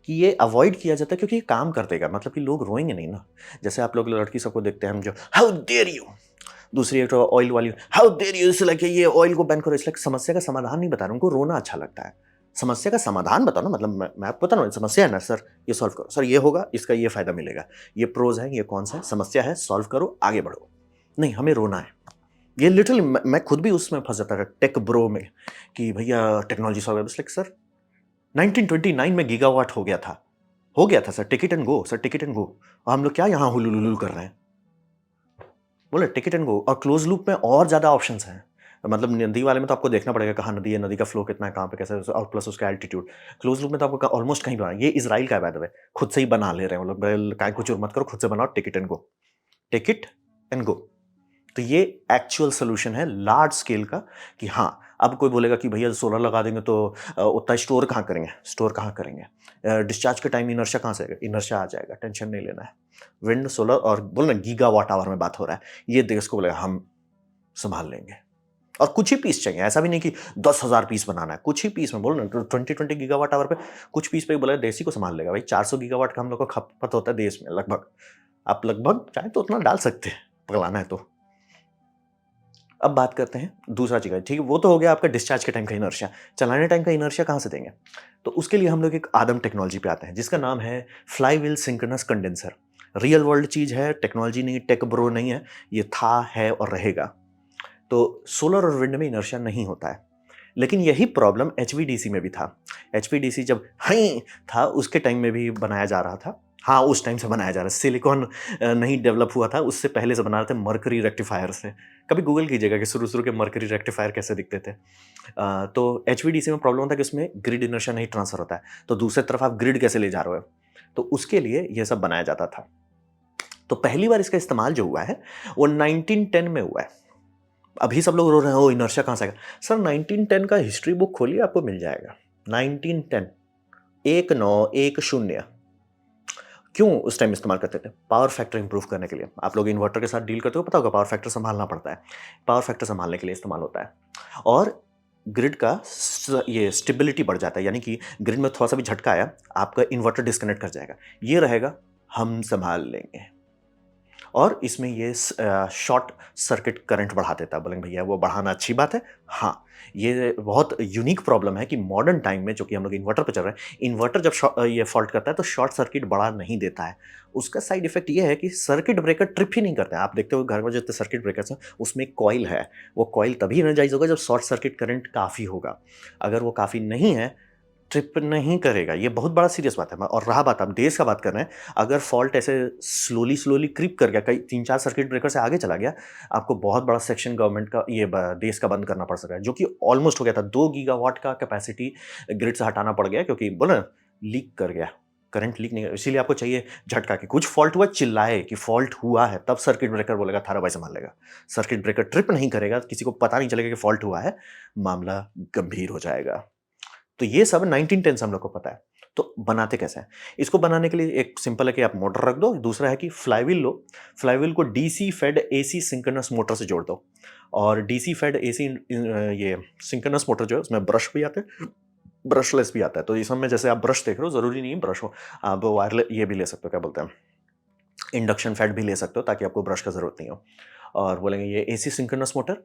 कि ये अवॉइड किया जाता है क्योंकि ये काम कर देगा, मतलब कि लोग रोएंगे नहीं ना। जैसे आप लोग लड़की सबको देखते हैं, हम जो हाउ डेयर यू, दूसरी एक ऑयल वाली हाउ डेयर यू, इसलिए कि ये ऑयल को बैन करो, इसलिए समस्या का समाधान नहीं बता रहा, उनको रोना अच्छा लगता है। समस्या का समाधान बताओ ना, मतलब मैं आपको बता रहा हूँ समस्या है ना सर, ये सॉल्व करो सर, ये होगा, इसका ये फायदा मिलेगा, ये प्रोज है, ये कौन सा है, समस्या है, सॉल्व करो, आगे बढ़ो। नहीं, हमें रोना है। ये लिटरली मैं खुद भी उसमें फंस जाता था टेक ब्रो में कि भैया टेक्नोलॉजी सॉल्व है, लाइक सर 1929 में गीगावाट हो गया था sir, take it and go sir, take it and go. और हम लोग क्या यहाँ हुलुलुलु कर रहे हैं? बोले टेक इट एंड गो। और क्लोज लूप में और ज्यादा ऑप्शंस हैं, मतलब नदी वाले में तो आपको देखना पड़ेगा कहाँ नदी है, नदी का फ्लो कितना है, कहाँ पे कैसे है, और प्लस उसका एल्टीट्यूड। क्लोज लूप में तो आपको ऑलमोस्ट कहीं बना, ये इजराइल का है बाय द वे, खुद से ही बना ले रहे हैं वो लोग, काय कुछ मत करो, खुद से बनाओ, take it and go, take it and go. तो ये एक्चुअल सोल्यूशन है लार्ज स्केल का, कि हाँ, अब कोई बोलेगा कि भैया सोलर लगा देंगे तो उतना स्टोर कहाँ करेंगे, स्टोर कहाँ करेंगे, डिस्चार्ज के टाइम इनर्शिया कहाँ से आएगा, इनर्शिया आ जाएगा, टेंशन नहीं लेना है। विंड सोलर और बोल ना गीगावाट आवर में बात हो रहा है, ये देश को बोलेगा हम संभाल लेंगे। और कुछ ही पीस चाहिए, ऐसा भी नहीं कि 10,000 पीस बनाना है, कुछ ही पीस में बोल ना 20 गीगावाट आवर पे कुछ पीस पे बोला देश ही को संभाल लेगा। भाई 400 गीगावाट का हम लोग को खपत होता है देश में लगभग, आप लगभग चाहे तो उतना डाल सकते हैं, पगलाना है तो। अब बात करते हैं दूसरा चीज़, ठीक है, वो तो हो गया आपका डिस्चार्ज के टाइम का इनर्शिया, चलाने टाइम का इनर्शिया कहाँ से देंगे? तो उसके लिए हम लोग एक आदम टेक्नोलॉजी पे आते हैं जिसका नाम है flywheel synchronous condenser. Real world चीज़ है, टेक्नोलॉजी नहीं, टेक ब्रो नहीं है, ये था, है और रहेगा। तो सोलर और विंड में इनर्शिया नहीं होता है, लेकिन यही प्रॉब्लम एचवीडीसी में भी था। एचवीडीसी जब हाई था उसके टाइम में भी बनाया जा रहा था। हाँ, उस टाइम से बनाया जा रहा है, सिलिकॉन नहीं डेवलप हुआ था, उससे पहले से बना रहे थे मर्करी रेक्टिफायर से। कभी गूगल कीजिएगा कि शुरू-शुरू के मर्करी रेक्टिफायर कैसे दिखते थे। तो एचवीडीसी में प्रॉब्लम होता है कि उसमें ग्रिड इनर्शिया नहीं ट्रांसफर होता है, तो दूसरी तरफ आप ग्रिड कैसे ले जा रहे हो? तो उसके लिए ये सब बनाया जाता था। तो पहली बार इसका इस्तेमाल जो हुआ है वो 1910 में हुआ है। अभी सब लोग रो रहे हैं ओ इनर्शिया कहाँ से आएगा? सर 1910 का हिस्ट्री बुक खोलिए, आपको मिल जाएगा। 1910 1910 क्यों उस टाइम इस्तेमाल करते थे? पावर फैक्टर इंप्रूव करने के लिए। आप लोग इन्वर्टर के साथ डील करते हो, पता होगा पावर फैक्टर संभालना पड़ता है। पावर फैक्टर संभालने के लिए इस्तेमाल होता है। और ग्रिड का ये स्टेबिलिटी बढ़ जाता है, यानी कि ग्रिड में थोड़ा सा भी झटका आया, आपका इन्वर्टर डिस्कनेक्ट कर जाएगा। ये रहेगा, हम संभाल लेंगे। और इसमें ये शॉर्ट सर्किट करंट बढ़ा देता है। बोलेंगे भैया वो बढ़ाना अच्छी बात है। हाँ, ये बहुत यूनिक प्रॉब्लम है कि मॉडर्न टाइम में जो कि हम लोग इन्वर्टर पे चल रहे हैं, इन्वर्टर जब ये फॉल्ट करता है तो शॉर्ट सर्किट बढ़ा नहीं देता है। उसका साइड इफेक्ट ये है कि सर्किट ब्रेकर ट्रिप ही नहीं करते हैं। आप देखते हो घर में जितने सर्किट ब्रेकर्स हैं उसमें एक कॉइल है, वो कॉइल तभी एनर्जाइज होगा जब शॉर्ट सर्किट करंट काफ़ी होगा। अगर वो काफ़ी नहीं है, ट्रिप नहीं करेगा। ये बहुत बड़ा सीरियस बात है। और रहा बात, हम देश का बात कर रहे हैं, अगर फॉल्ट ऐसे स्लोली क्रीप कर गया, कई 3-4 सर्किट ब्रेकर से आगे चला गया, आपको बहुत बड़ा सेक्शन गवर्नमेंट का ये देश का बंद करना पड़ सकता है, जो कि ऑलमोस्ट हो गया था। 2 गीगावाट का कैपेसिटी ग्रिड से हटाना पड़ गया क्योंकि बोला लीक कर गया, करंट लीक नहीं। इसीलिए आपको चाहिए झटका कि कुछ फॉल्ट हुआ, चिल्लाए कि फॉल्ट हुआ है, तब सर्किट ब्रेकर बोलेगा थारा भाई संभाल लेगा। सर्किट ब्रेकर ट्रिप नहीं करेगा, किसी को पता नहीं चलेगा कि फॉल्ट हुआ है, मामला गंभीर हो जाएगा। तो ये सब 1910 से हम लोग को पता है। तो बनाते कैसे हैं? इसको बनाने के लिए एक सिंपल है कि आप मोटर रख दो, दूसरा है कि फ्लाईव्हील लो, फ्लाईव्हील को DC fed AC synchronous motor से जोड़ दो और डीसी फेड एसी ये सिंक्रोनस मोटर जो है उसमें ब्रश भी आते हैं, ब्रशलेस भी आता है। तो इस सब में जैसे आप ब्रश देख रहे हो, ज़रूरी नहीं है ब्रश हो, आप वायरले ये भी ले सकते हो, क्या बोलते हैं, इंडक्शन फेड भी ले सकते हो ताकि आपको ब्रश का ज़रूरत नहीं हो। और बोलेंगे ये एसी सिंक्रोनस मोटर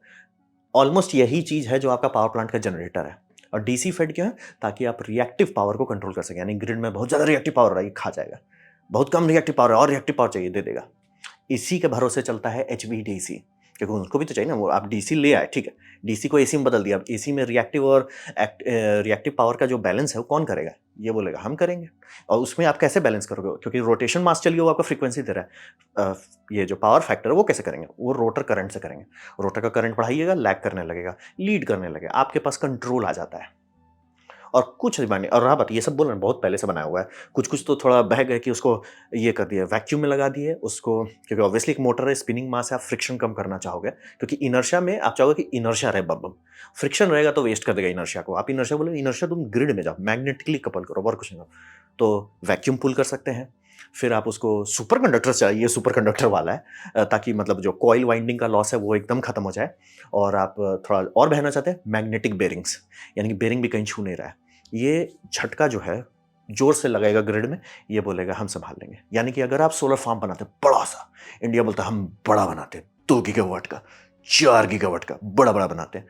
ऑलमोस्ट यही चीज़ है जो आपका पावर प्लांट का जनरेटर है। और डीसी फेड क्यों है? ताकि आप रिएक्टिव पावर को कंट्रोल कर सकें, यानी ग्रिड में बहुत ज़्यादा रिएक्टिव पावर है, ये खा जाएगा। बहुत कम रिएक्टिव पावर है और रिएक्टिव पावर चाहिए, दे देगा। इसी के भरोसे चलता है एचवीडीसी, क्योंकि उनको भी तो चाहिए ना, वो आप डीसी ले आए, ठीक है, डीसी को एसी में बदल दिया, अब एसी में रिएक्टिव और रिएक्टिव पावर का जो बैलेंस है वो कौन करेगा? ये बोलेगा हम करेंगे। और उसमें आप कैसे बैलेंस करोगे? क्योंकि रोटेशन मास चलिए वो आपको फ्रीक्वेंसी दे रहा है, ये जो पावर फैक्टर है वो कैसे करेंगे? वो रोटर करंट से करेंगे। रोटर का करंट बढ़ाइएगा, लैग करने लगेगा, लीड करने लगेगा, आपके पास कंट्रोल आ जाता है। और कुछ नहीं, और रहा बात, ये सब बोल रहे हैं बहुत पहले से बनाया हुआ है, कुछ कुछ तो थोड़ा बह गए कि उसको ये कर दिया, वैक्यूम में लगा दिए उसको, क्योंकि ऑब्वियसली एक मोटर है, स्पिनिंग मास है, आप फ्रिक्शन कम करना चाहोगे, क्योंकि इनर्शिया में आप चाहोगे कि इनर्शिया रहे, बम बम, फ्रिक्शन रहेगा तो वेस्ट कर देगा इनर्शिया को। आप इनर्शिया बोले, इनर्शिया तुम ग्रिड में जाओ, मैग्नेटिकली कपल करो और कुछ नहीं करो, तो वैक्यूम पुल कर सकते हैं। फिर आप उसको सुपर कंडक्टर चाहिए, सुपर कंडक्टर वाला है, ताकि मतलब जो कॉइल वाइंडिंग का लॉस है वो एकदम खत्म हो जाए। और आप थोड़ा और बहना चाहते हैं, मैग्नेटिक बेरिंग्स, यानी कि बेरिंग भी कहीं छू नहीं रहा है, ये झटका जो है जोर से लगाएगा ग्रिड में, ये बोलेगा हम संभाल लेंगे। यानी कि अगर आप सोलर फार्म बनाते बड़ा सा, इंडिया बोलता है हम बड़ा बनाते हैं, 2 गीगावाट का, 4 गीगावाट का, बड़ा बड़ा बनाते हैं,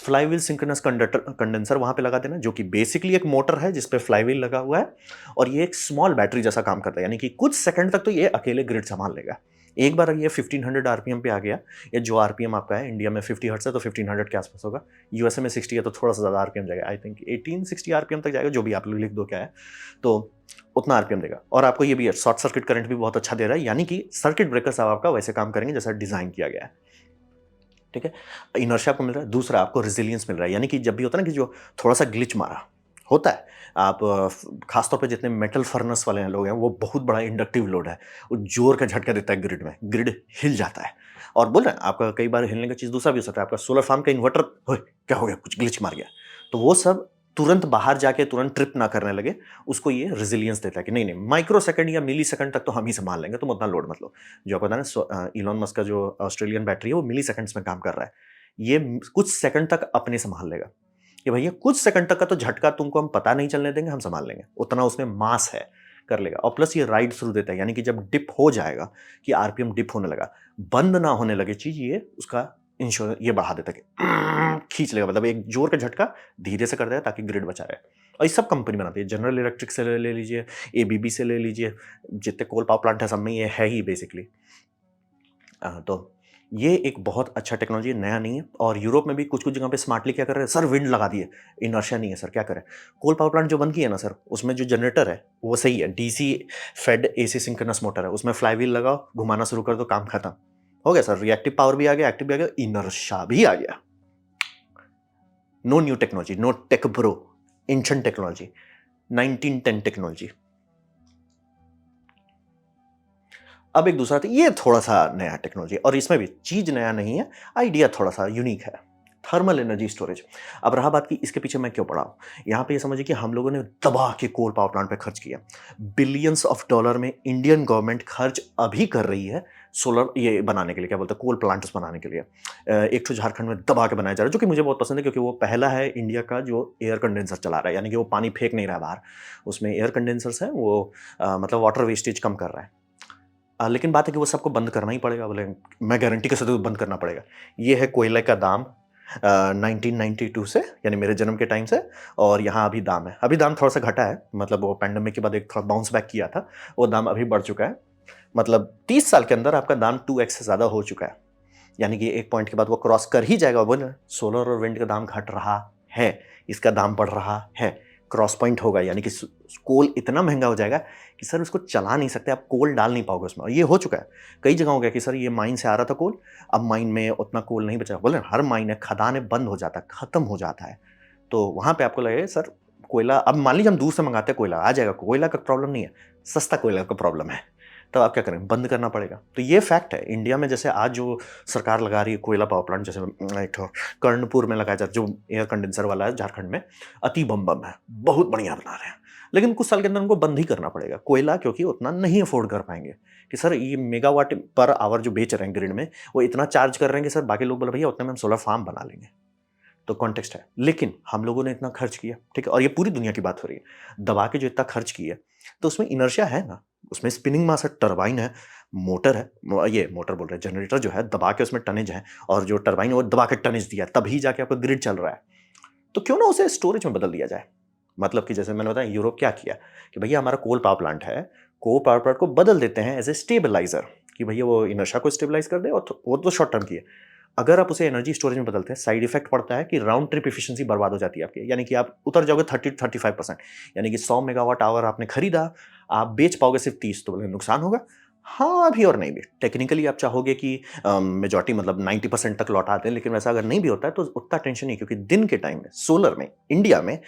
फ्लाईव्हील सिंक्रोनस कंडेंसर वहां पे लगा देना, जो कि बेसिकली एक मोटर है जिसपे फ्लाईव्हील लगा हुआ है, और ये एक स्मॉल बैटरी जैसा काम करता है, यानी कि कुछ सेकंड तक तो ये अकेले ग्रिड संभाल लेगा। एक बार ये 1500 आरपीएम पे आ गया, ये जो आरपीएम आपका है, इंडिया में 50 हर्ट्ज है तो 1500 के आसपास होगा, यूएसए में 60 है तो थोड़ा सा ज़्यादा आरपीएम जाएगा, आई थिंक 1860 आरपीएम तक जाएगा, जो भी आप लोग लिख दो क्या है, तो उतना आरपीएम देगा। और आपको ये भी है, शॉर्ट सर्किट करंट भी बहुत अच्छा दे रहा है, यानी कि सर्किट ब्रेकर्स आपका वैसे काम करेंगे जैसा डिजाइन किया गया है, ठीक है। इनर्शिया आपको मिल रहा है, दूसरा आपको रेजिलियंस मिल रहा है, यानी कि जब भी होता है ना कि जो थोड़ा सा ग्लिच मारा होता है, आप खासतौर पे जितने मेटल फर्नेस वाले लोग हैं, वो बहुत बड़ा इंडक्टिव लोड है, वो जोर का झटका देता है ग्रिड में, ग्रिड हिल जाता है। और बोल रहे हैं आपका कई बार हिलने का चीज़ दूसरा भी हो सकता है, आपका सोलर फार्म का इन्वर्टर, क्या हो गया, कुछ ग्लिच मार गया, तो वो सब तुरंत बाहर जाके तुरंत ट्रिप ना करने लगे, उसको ये रेजिलियंस देता है कि नहीं नहीं, माइक्रो सेकंड या मिली सेकंड तक तो हम ही संभाल लेंगे, तुम उतना लोड मत लो। जो आपको पता है ना, इलॉन मस्क का जो ऑस्ट्रेलियन बैटरी है वो मिली सेकंड्स में काम कर रहा है, ये कुछ सेकंड तक अपने संभाल लेगा, कि भैया कुछ सेकंड तक का तो झटका तुमको हम पता नहीं चलने देंगे, हम संभाल लेंगे, उतना उसमें मास है, कर लेगा। और प्लस ये राइड थ्रू देता है, यानी कि जब डिप हो जाएगा, कि आरपीएम डिप होने लगा, बंद ना होने लगे चीज, ये उसका इंश्योरेंस ये बढ़ा देता है कि खींच लेगा, मतलब एक जोर का झटका धीरे से कर देगा ताकि ग्रिड बचा रहे। और ये सब कंपनी बनाती है, जनरल इलेक्ट्रिक से ले लीजिए, एबीबी से ले लीजिए, जितने कोल पावर प्लांट है सब में ये है ही बेसिकली। तो ये एक बहुत अच्छा टेक्नोलॉजी, नया नहीं है। और यूरोप में भी कुछ कुछ जगह पे स्मार्टली क्या कर रहे हैं सर, विंड लगा दिए, इनर्शिया नहीं है सर, क्या करें। कोल पावर प्लांट जो बंद किया ना सर, उसमें जो जनरेटर है वो सही है, DC fed AC synchronous motor है, उसमें फ्लाईव्हील लगाओ, घुमाना शुरू कर दो, काम खत्म हो गया सर, रिएक्टिव पावर भी आ गया, एक्टिव भी आ गया, इनर्शिया भी आ गया। No new technology, no tech bro, ancient technology, 1910 technology. अब एक दूसरा था, ये थोड़ा सा नया टेक्नोलॉजी, और इसमें भी चीज नया नहीं है, आइडिया थोड़ा सा यूनिक है, थर्मल एनर्जी स्टोरेज। अब रहा बात कि इसके पीछे मैं क्यों पड़ा हूं, यहां पे ये समझिए कि हम लोगों ने दबा के कोल पावर प्लांट पे खर्च किया, बिलियंस ऑफ डॉलर में इंडियन गवर्नमेंट खर्च अभी कर रही है सोलर ये बनाने के लिए, क्या बोलते हैं, कोल प्लांट्स बनाने के लिए। एक तो झारखंड में दबा के बनाया जा रहा है, जो कि मुझे बहुत पसंद है, क्योंकि वो पहला है इंडिया का जो एयर कंडेंसर चला रहा है, यानी कि वो पानी फेंक नहीं रहा है बाहर, उसमें एयर कंडेंसर्स है, वो मतलब वाटर वेस्टेज कम कर रहा है। लेकिन बात है कि वो सबको बंद करना ही पड़ेगा, बोले मैं गारंटी के साथ बंद करना पड़ेगा। ये है कोयले का दाम 1992 से, यानी मेरे जन्म के टाइम से, और यहाँ अभी दाम है, अभी दाम थोड़ा सा घटा है, मतलब वो पैंडेमिक के बाद एक थोड़ा बाउंस बैक किया था, वो दाम अभी बढ़ चुका है, मतलब 30 साल के अंदर आपका दाम 2x से ज़्यादा हो चुका है, यानी कि एक पॉइंट के बाद वो क्रॉस कर ही जाएगा। बोले सोलर और विंड का दाम घट रहा है, इसका दाम बढ़ रहा है, क्रॉस पॉइंट होगा, यानी कि कोल इतना महंगा हो जाएगा कि सर उसको चला नहीं सकते, आप कोल डाल नहीं पाओगे उसमें। और ये हो चुका है कई जगह हो गया कि सर ये माइन से आ रहा था कोल, अब माइन में उतना कोल नहीं बचा, बोले हर माइन है, खदान है, बंद हो जाता है, खत्म हो जाता है, तो वहाँ पे आपको लगेगा सर कोयला, अब मान लीजिए हम दूर से मंगाते हैं, कोयला आ जाएगा, कोयला का प्रॉब्लम नहीं है, सस्ता कोयला का प्रॉब्लम है, तब आप क्या करें, बंद करना पड़ेगा। तो ये फैक्ट है, इंडिया में जैसे आज जो सरकार लगा रही है कोयला पावर प्लांट, जैसे एक कर्णपुर में लगाया जाए जो एयर कंडेंसर वाला है झारखंड में, अति बम बम है, बहुत बढ़िया बना रहे हैं, लेकिन कुछ साल के अंदर उनको बंद ही करना पड़ेगा कोयला, क्योंकि उतना नहीं अफोर्ड कर पाएंगे कि सर ये मेगावाट पर आवर जो बेच रहे हैं ग्रिड में वो इतना चार्ज कर रहे हैं कि सर बाकी लोग बोले भैया उतने में हम सोलर फार्म बना लेंगे। तो कॉन्टेक्स्ट है, लेकिन हम लोगों ने इतना खर्च किया, ठीक है, और ये पूरी दुनिया की बात हो रही है, दबा के जो इतना खर्च किया तो उसमें इनर्शिया है ना, उसमें स्पिनिंग मास है, टरबाइन है, मोटर है, ये मोटर बोल रहे हैं, जनरेटर जो है दबा के उसमें टनेज है, और जो टरबाइन है वो दबा के टनेज दिया तभी जाके आपका ग्रिड चल रहा है। तो क्यों ना उसे स्टोरेज में बदल दिया जाए। मतलब कि जैसे मैंने बताया यूरोप क्या किया कि भैया हमारा कोल पावर प्लांट है, कोल पावर प्लांट को बदल देते हैं एज ए स्टेबलाइजर कि भैया वो इनर्शिया को स्टेबलाइज कर दे, और वो तो शॉर्ट टर्म की है। अगर आप उसे एनर्जी स्टोरेज में बदलते हैं, साइड इफेक्ट पड़ता है कि राउंड ट्रिप एफिशिएंसी बर्बाद हो जाती है आपकी, यानी कि आप उतर जाओगे 30-35%, यानी कि 100 मेगावाट आवर आपने खरीदा, आप बेच पाओगे सिर्फ 30, तो बोले नुकसान होगा। हाँ भी और नहीं भी, टेक्निकली आप चाहोगे कि मेजॉरिटी मतलब 90% तक लौटा दें, लेकिन वैसा अगर नहीं भी होता है तो उतना टेंशन नहीं, क्योंकि दिन के टाइम में सोलर में इंडिया में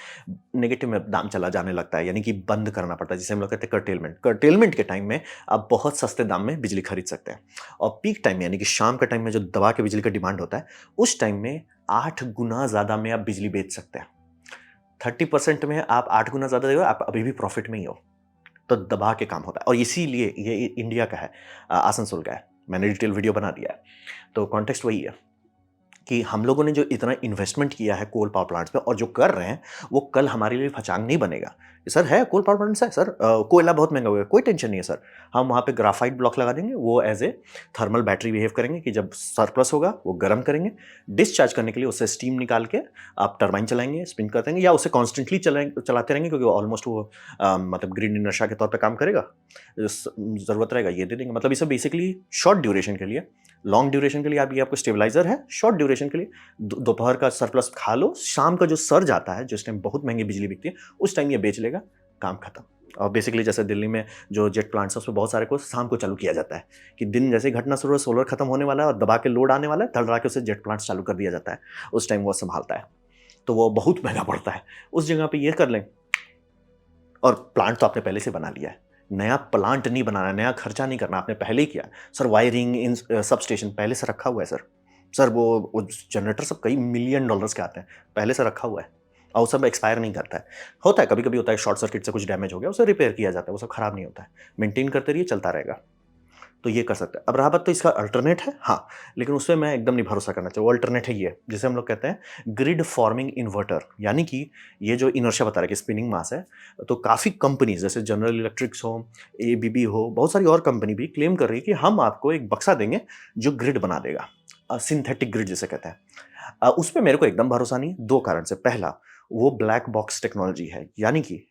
नेगेटिव में दाम चला जाने लगता है, यानी कि बंद करना पड़ता है, जिसे हम लोग कहते हैं कर्टेलमेंट। कर्टेलमेंट के टाइम में आप बहुत सस्ते दाम में बिजली खरीद सकते हैं, और पीक टाइम में यानी कि शाम का टाइम में जो दबा के बिजली का डिमांड होता है, उस टाइम में 8 गुना ज़्यादा में आप बिजली बेच सकते हैं। 30% में आप 8 गुना ज़्यादा देगा, आप अभी भी प्रॉफिट में ही हो। तो दबा के काम होता है, और इसीलिए ये इंडिया का है, आसनसोल का है, मैंने डिटेल वीडियो बना दिया है। तो कॉन्टेक्स्ट वही है कि हम लोगों ने जो इतना इन्वेस्टमेंट किया है कोल पावर प्लांट्स पे और जो कर रहे हैं, वो कल हमारे लिए फचांग नहीं बनेगा। सर है कोल पावर प्लांट्स है सर, कोयला बहुत महंगा होगा, कोई टेंशन नहीं है सर, हम वहाँ पे ग्राफाइट ब्लॉक लगा देंगे, वो as a thermal battery behave करेंगे कि जब सरप्लस होगा वो गर्म करेंगे, डिस्चार्ज करने के लिए उससे स्टीम निकाल के आप टरबाइन चलाएंगे, स्पिन कर देंगे, या उसे कॉन्स्टेंटली चलाते रहेंगे, क्योंकि ऑलमोस्ट वो मतलब ग्रीन इनर्शिया के तौर पर काम करेगा, ज़रूरत रहेगा ये दे देंगे। मतलब इसे बेसिकली शॉर्ट ड्यूरेशन के लिए, लॉन्ग ड्यूरेशन के लिए आप, ये आपको स्टेबलाइजर है, शॉर्ट ड्यूरेशन के लिए दोपहर का सरप्लस खा लो, शाम का जो सर्ज आता है जिस टाइम बहुत महंगी बिजली बिकती है, उस टाइम ये बेच लेगा, काम खत्म। और बेसिकली जैसे दिल्ली में जो जेट प्लांट्स है उसमें बहुत सारे को शाम को चालू किया जाता है कि दिन जैसे घटना शुरू हो, सोलर खत्म होने वाला है और दबा के लोड आने वाला है, तड़रा के उसे जेट प्लांट्स चालू कर दिया जाता है, उस टाइम वो संभालता है, तो वो बहुत महंगा पड़ता है। उस जगह पे ये कर लें, और प्लांट तो आपने पहले से बना लिया है, नया प्लांट नहीं बनाना, नया खर्चा नहीं करना, आपने पहले ही किया सर। वायरिंग इन सब स्टेशन पहले से रखा हुआ है सर वो जनरेटर सब कई मिलियन डॉलर्स के आते हैं, पहले से रखा हुआ है, और वो सब एक्सपायर नहीं करता है। होता है कभी कभी होता है शॉर्ट सर्किट से कुछ डैमेज हो गया, उसे रिपेयर किया जाता है, वो सब खराब नहीं होता है, मेंटेन करते रहिए, चलता रहेगा। तो ये कर सकते हैं। अब रहा बात तो इसका अल्टरनेट है, हाँ, लेकिन उसमें मैं एकदम नहीं भरोसा करना चाहिए। वो अल्टरनेट है ये, जिसे हम लोग कहते हैं ग्रिड फॉर्मिंग इन्वर्टर, यानी कि ये जो इनर्शिया बता रहा है कि स्पिनिंग मास है, तो काफ़ी कंपनीज जैसे जनरल इलेक्ट्रिक्स हो, एबीबी हो, बहुत सारी और कंपनी भी क्लेम कर रही है कि हम आपको एक बक्सा देंगे जो ग्रिड बना देगा, सिंथेटिक ग्रिड जिसे कहते हैं। उस पर मेरे को एकदम भरोसा नहीं, दो कारण से। पहला, वो ब्लैक बॉक्स टेक्नोलॉजी है, यानी कि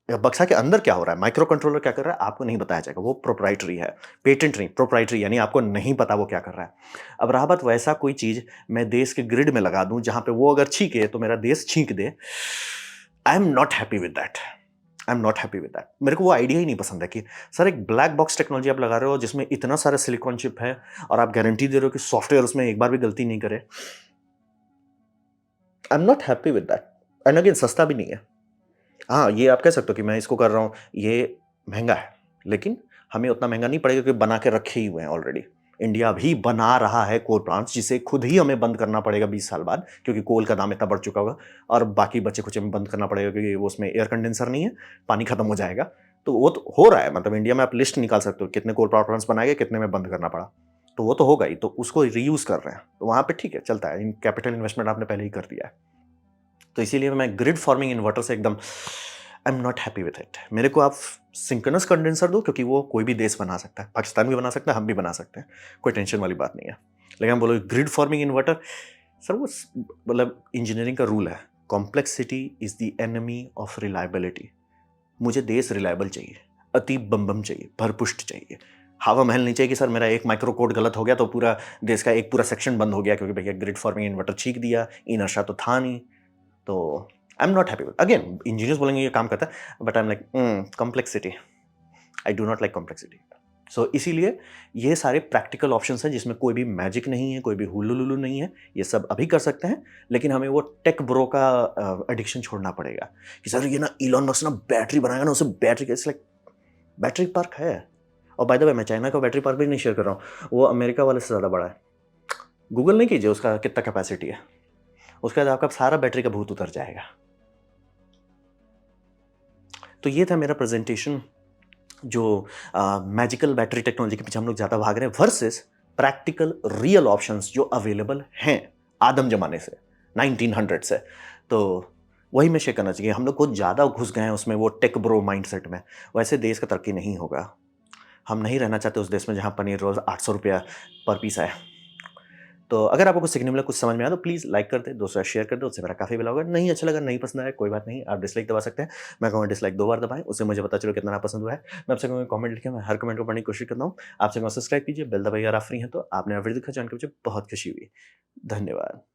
बक्सा के अंदर क्या हो रहा है, माइक्रो कंट्रोलर क्या कर रहा है, आपको नहीं बताया जाएगा, वो प्रोप्राइटरी है, पेटेंट नहीं, प्रोप्राइटरी, यानी आपको नहीं पता वो क्या कर रहा है। अब रहा बात वैसा कोई चीज मैं देश के ग्रिड में लगा दूं जहां पे वो अगर छींके तो मेरा देश छींक दे, I am not happy with that, I am not happy with that. मेरे को वो आइडिया ही नहीं पसंद है कि सर एक ब्लैक बॉक्स टेक्नोलॉजी आप लगा रहे हो जिसमें इतना सारा सिलिकॉन चिप है, और आप गारंटी दे रहे हो कि सॉफ्टवेयर उसमें एक बार भी गलती नहीं करे। आई am not happy with that, and again सस्ता भी नहीं है। हाँ, ये आप कह सकते हो कि मैं इसको कर रहा हूँ, ये महँगा है, लेकिन हमें उतना महँगा नहीं पड़ेगा क्योंकि बना के रखे ही हुए हैं ऑलरेडी। इंडिया भी बना रहा है कोल प्लांट्स, जिसे खुद ही हमें बंद करना पड़ेगा 20 साल बाद, क्योंकि कोल का दाम इतना बढ़ चुका होगा, और बाकी बचे-खुचे में बंद करना पड़ेगा क्योंकि वो उसमें एयर कंडेंसर नहीं है, पानी खत्म हो जाएगा। तो वो तो हो रहा है, मतलब इंडिया में आप लिस्ट निकाल सकते हो कितने कोल पावर प्लांट्स बनाए गए, कितने में बंद करना पड़ा। तो वो तो होगा ही, तो उसको रीयूज़ कर रहे हैं। तो वहाँ पे ठीक है, चलता है। इन कैपिटल इन्वेस्टमेंट आपने पहले ही कर दिया है। तो इसीलिए मैं ग्रिड फॉर्मिंग इन्वर्टर से एकदम आई am not happy with it. मेरे को आप सिंक्रोनस कंडेंसर दो, क्योंकि वो कोई भी देश बना सकता है, पाकिस्तान भी बना सकता है, हम भी बना सकते हैं, कोई टेंशन वाली बात नहीं है। लेकिन हम बोलो ग्रिड फॉर्मिंग इन्वर्टर, सर वो मतलब इंजीनियरिंग का रूल है, complexity is the enemy of reliability. मुझे देश रिलायबल चाहिए, अति बम चाहिए, भरपुष्ट चाहिए, हवा महल नहीं चाहिए कि सर मेरा एक माइक्रो कोड गलत हो गया तो पूरा देश का एक पूरा सेक्शन बंद हो गया क्योंकि भैया ग्रिड फॉर्मिंग इन्वर्टर छींक दिया, इनर्शिया तो था नहीं। तो I am not happy with, again engineers बोलेंगे ये काम करता है, but I am like complexity, I do not like complexity. So इसीलिए ये सारे प्रैक्टिकल ऑप्शंस हैं जिसमें कोई भी मैजिक नहीं है, कोई भी हुलुलुलु नहीं है, ये सब अभी कर सकते हैं, लेकिन हमें वो टेक ब्रो का एडिक्शन छोड़ना पड़ेगा कि सर ये ना इलॉन मस्क ना बैटरी बनाएगा ना, उसे बैटरी कैसे, लाइक बैटरी पार्क है। और बाय द वे मैं चाइना का बैटरी पार्क भी नहीं शेयर कर रहा हूँ, वो अमेरिका वाले से ज़्यादा बड़ा है। गूगल नहीं कीजिए उसका कितना कैपेसिटी है, उसके बाद आपका सारा बैटरी का भूत उतर जाएगा। तो ये था मेरा प्रेज़ेंटेशन जो मैजिकल बैटरी टेक्नोलॉजी के पीछे हम लोग ज़्यादा भाग रहे हैं वर्सेस प्रैक्टिकल रियल ऑप्शंस जो अवेलेबल हैं आदम ज़माने से, 1900 से। तो वही मैं शेयर करना चाहिए। हम लोग कुछ ज़्यादा घुस गए हैं उसमें वो टेक ब्रो माइंडसेट में, वैसे देश का तरक्की नहीं होगा। हम नहीं रहना चाहते उस देश में जहाँ पनीर रोज़ ₹800 पर पीस है। तो अगर आपको कुछ सीखने मिला, कुछ समझ में आया तो प्लीज़ लाइक कर दें, दोस्तों के साथ शेयर कर दें, उससे मेरा काफ़ी भला होगा। नहीं अच्छा लगा, नहीं पसंद आया, कोई बात नहीं, आप डिसलाइक दबा सकते हैं। मैं कहूँगा डिसलाइक 2 बार दबाएँ, उससे मुझे पता चले कितना नापसंद हुआ है। मैं आपसे कहूँगा कमेंट लिखें, मैं हर कमेंट को पढ़ने की कोशिश करता हूँ। आपसे कहूँगा सब्सक्राइब कीजिए, बेल दबाइए अगर आप फ्री हैं तो। आपने वीडियो देखा जान के मुझे बहुत खुशी हुई। धन्यवाद।